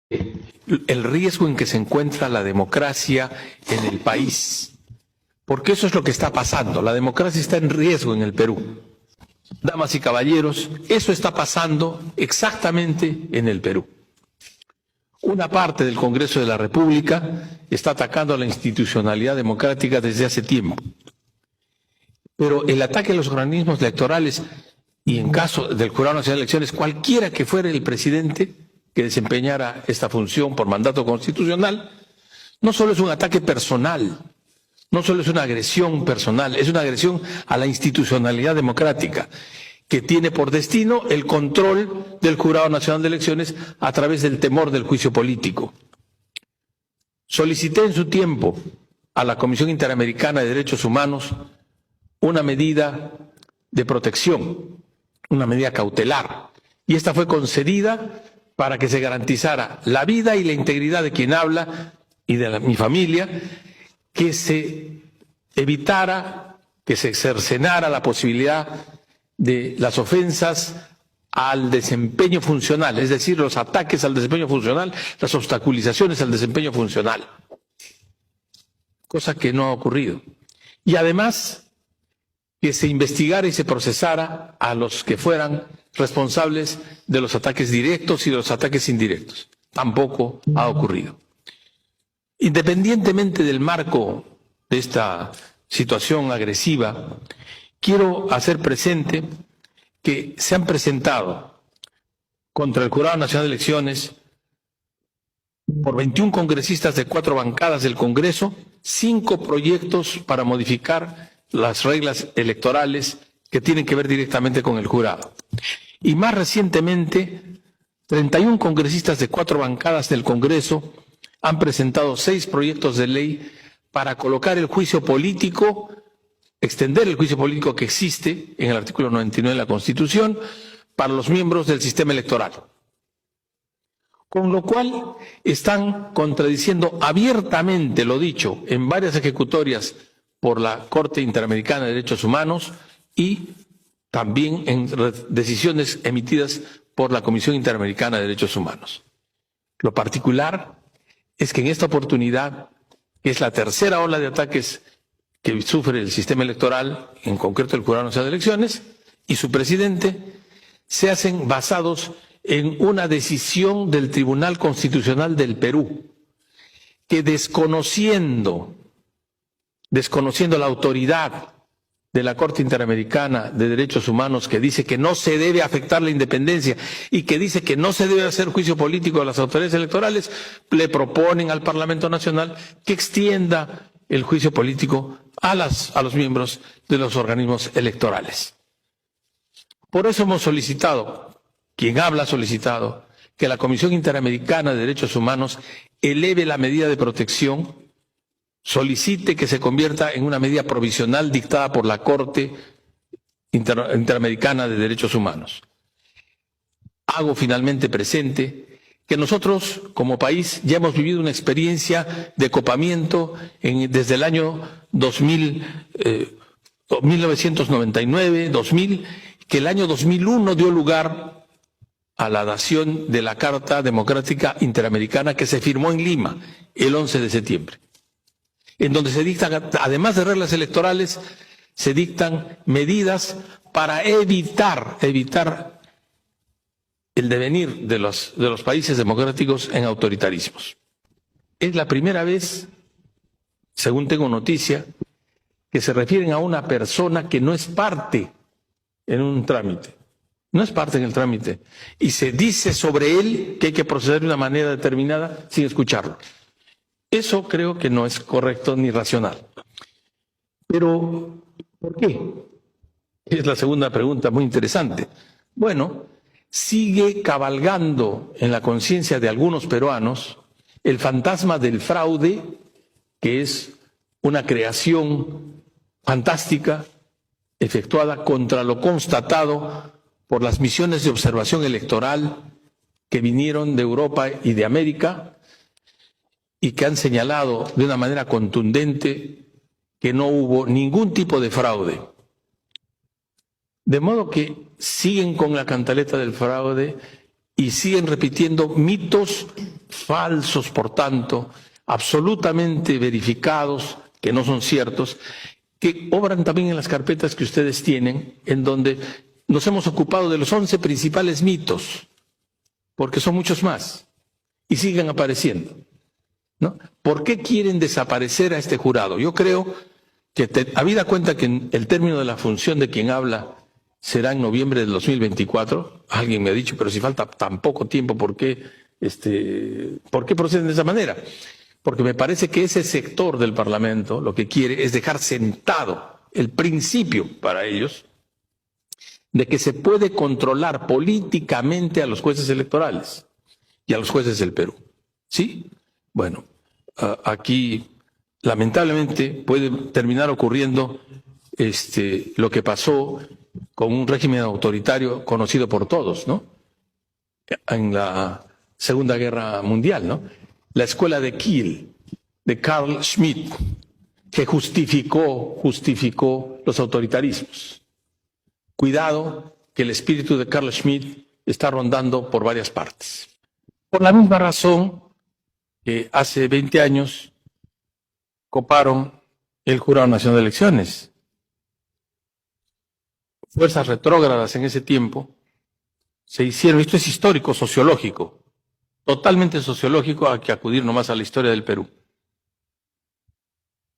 el riesgo en que se encuentra la democracia en el país, porque eso es lo que está pasando. La democracia está en riesgo en el Perú. Damas y caballeros, eso está pasando exactamente en el Perú. Una parte del Congreso de la República está atacando a la institucionalidad democrática desde hace tiempo. Pero el ataque a los organismos electorales y en caso del Jurado Nacional de Elecciones, cualquiera que fuera el presidente que desempeñara esta función por mandato constitucional, no solo es un ataque personal, no solo es una agresión personal, es una agresión a la institucionalidad democrática, que tiene por destino el control del Jurado Nacional de Elecciones a través del temor del juicio político. Solicité en su tiempo a la Comisión Interamericana de Derechos Humanos una medida de protección, una medida cautelar, y esta fue concedida para que se garantizara la vida y la integridad de quien habla y de mi familia, que se evitara, que se cercenara la posibilidad de las ofensas al desempeño funcional, es decir, los ataques al desempeño funcional, las obstaculizaciones al desempeño funcional, cosa que no ha ocurrido. Y además, que se investigara y se procesara a los que fueran responsables de los ataques directos y de los ataques indirectos. Tampoco ha ocurrido. Independientemente del marco de esta situación agresiva, quiero hacer presente que se han presentado contra el Jurado Nacional de Elecciones por 21 congresistas de 4 bancadas del Congreso, 5 proyectos para modificar las reglas electorales que tienen que ver directamente con el jurado. Y más recientemente, 31 congresistas de 4 bancadas del Congreso han presentado 6 proyectos de ley para colocar el juicio político, extender el juicio político que existe en el artículo 99 de la Constitución para los miembros del sistema electoral. Con lo cual están contradiciendo abiertamente lo dicho en varias ejecutorias por la Corte Interamericana de Derechos Humanos y también en decisiones emitidas por la Comisión Interamericana de Derechos Humanos. Lo particular es que en esta oportunidad, que es la tercera ola de ataques que sufre el sistema electoral, en concreto el Jurado Nacional de Elecciones, y su presidente, se hacen basados en una decisión del Tribunal Constitucional del Perú, que desconociendo la autoridad de la Corte Interamericana de Derechos Humanos, que dice que no se debe afectar la independencia y que dice que no se debe hacer juicio político a las autoridades electorales, le proponen al Parlamento Nacional que extienda el juicio político a los miembros de los organismos electorales. Por eso hemos solicitado, quien habla ha solicitado, que la Comisión Interamericana de Derechos Humanos eleve la medida de protección, solicite que se convierta en una medida provisional dictada por la Corte Interamericana de Derechos Humanos. Hago finalmente presente que nosotros, como país, ya hemos vivido una experiencia de copamiento desde el año 1999, 2000, que el año 2001 dio lugar a la dación de la Carta Democrática Interamericana que se firmó en Lima el 11 de septiembre. En donde se dictan, además de reglas electorales, se dictan medidas para evitar el devenir de los países democráticos en autoritarismos. Es la primera vez, según tengo noticia, que se refieren a una persona que no es parte en un trámite. No es parte en el trámite. Y se dice sobre él que hay que proceder de una manera determinada sin escucharlo. Eso creo que no es correcto ni racional. Pero, ¿por qué? Es la segunda pregunta muy interesante. Bueno, sigue cabalgando en la conciencia de algunos peruanos el fantasma del fraude, que es una creación fantástica efectuada contra lo constatado por las misiones de observación electoral que vinieron de Europa y de América, y que han señalado de una manera contundente que no hubo ningún tipo de fraude. De modo que siguen con la cantaleta del fraude y siguen repitiendo mitos falsos, por tanto, absolutamente verificados, que no son ciertos, que obran también en las carpetas que ustedes tienen, en donde nos hemos ocupado de los 11 principales mitos, porque son muchos más, y siguen apareciendo, ¿no? ¿Por qué quieren desaparecer a este jurado? Yo creo que, habida cuenta que el término de la función de quien habla será en noviembre del 2024, alguien me ha dicho, pero si falta tan poco tiempo, ¿por qué proceden de esa manera? Porque me parece que ese sector del Parlamento lo que quiere es dejar sentado el principio para ellos de que se puede controlar políticamente a los jueces electorales y a los jueces del Perú. ¿Sí? Bueno, aquí lamentablemente puede terminar ocurriendo lo que pasó con un régimen autoritario conocido por todos, ¿no? En la Segunda Guerra Mundial, ¿no? La escuela de Kiel, de Carl Schmitt, que justificó los autoritarismos. Cuidado, que el espíritu de Carl Schmitt está rondando por varias partes. Por la misma razón que hace 20 años coparon el Jurado Nacional de Elecciones. Fuerzas retrógradas en ese tiempo se hicieron, esto es histórico, sociológico, totalmente sociológico, hay que acudir nomás a la historia del Perú.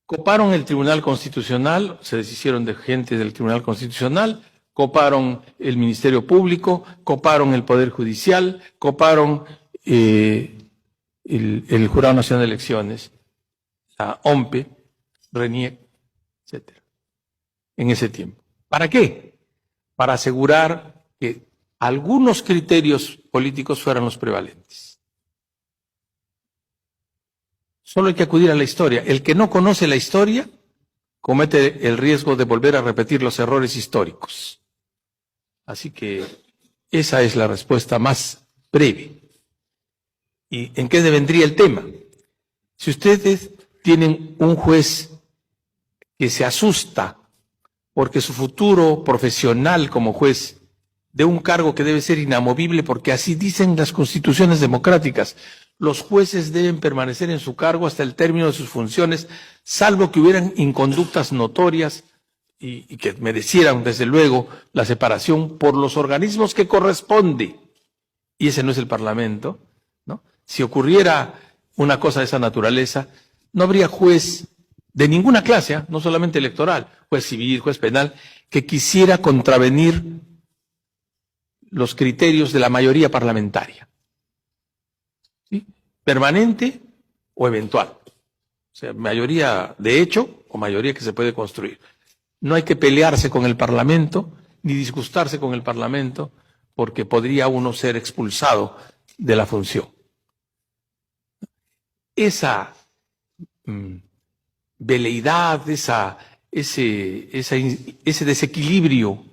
Coparon el Tribunal Constitucional, se deshicieron de gente del Tribunal Constitucional, coparon el Ministerio Público, coparon el Poder Judicial, coparon el Jurado Nacional de Elecciones, la OMPE, RENIEC, etc. En ese tiempo. ¿Para qué? Para asegurar que algunos criterios políticos fueran los prevalentes. Solo hay que acudir a la historia. El que no conoce la historia comete el riesgo de volver a repetir los errores históricos. Así que esa es la respuesta más breve. ¿Y en qué devendría el tema? Si ustedes tienen un juez que se asusta porque su futuro profesional como juez de un cargo que debe ser inamovible, porque así dicen las constituciones democráticas, los jueces deben permanecer en su cargo hasta el término de sus funciones, salvo que hubieran inconductas notorias y que merecieran, desde luego, la separación por los organismos que corresponde. Y ese no es el Parlamento, ¿no? Si ocurriera una cosa de esa naturaleza, no habría juez de ninguna clase, no solamente electoral, juez civil, juez penal, que quisiera contravenir los criterios de la mayoría parlamentaria. ¿Sí? Permanente o eventual. O sea, mayoría de hecho o mayoría que se puede construir. No hay que pelearse con el Parlamento, ni disgustarse con el Parlamento, porque podría uno ser expulsado de la función. Esa veleidad, ese desequilibrio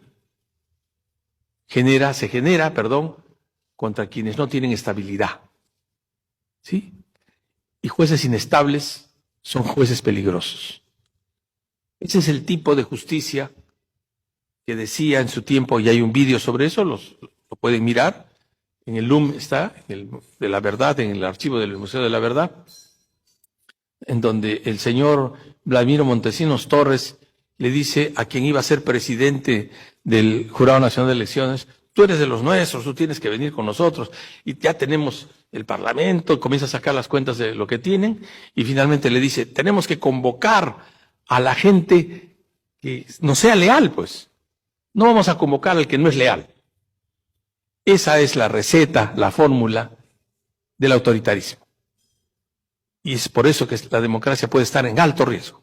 se genera, contra quienes no tienen estabilidad. ¿Sí? Y jueces inestables son jueces peligrosos. Ese es el tipo de justicia que decía en su tiempo, y hay un vídeo sobre eso, lo pueden mirar, en el LUM está, de la verdad, en el archivo del Museo de la Verdad, en donde el señor Vladimiro Montesinos Torres le dice a quien iba a ser presidente del Jurado Nacional de Elecciones: tú eres de los nuestros, tú tienes que venir con nosotros, y ya tenemos el Parlamento, comienza a sacar las cuentas de lo que tienen, y finalmente le dice: tenemos que convocar a la gente que no sea leal, pues. No vamos a convocar al que no es leal. Esa es la receta, la fórmula del autoritarismo. Y es por eso que la democracia puede estar en alto riesgo.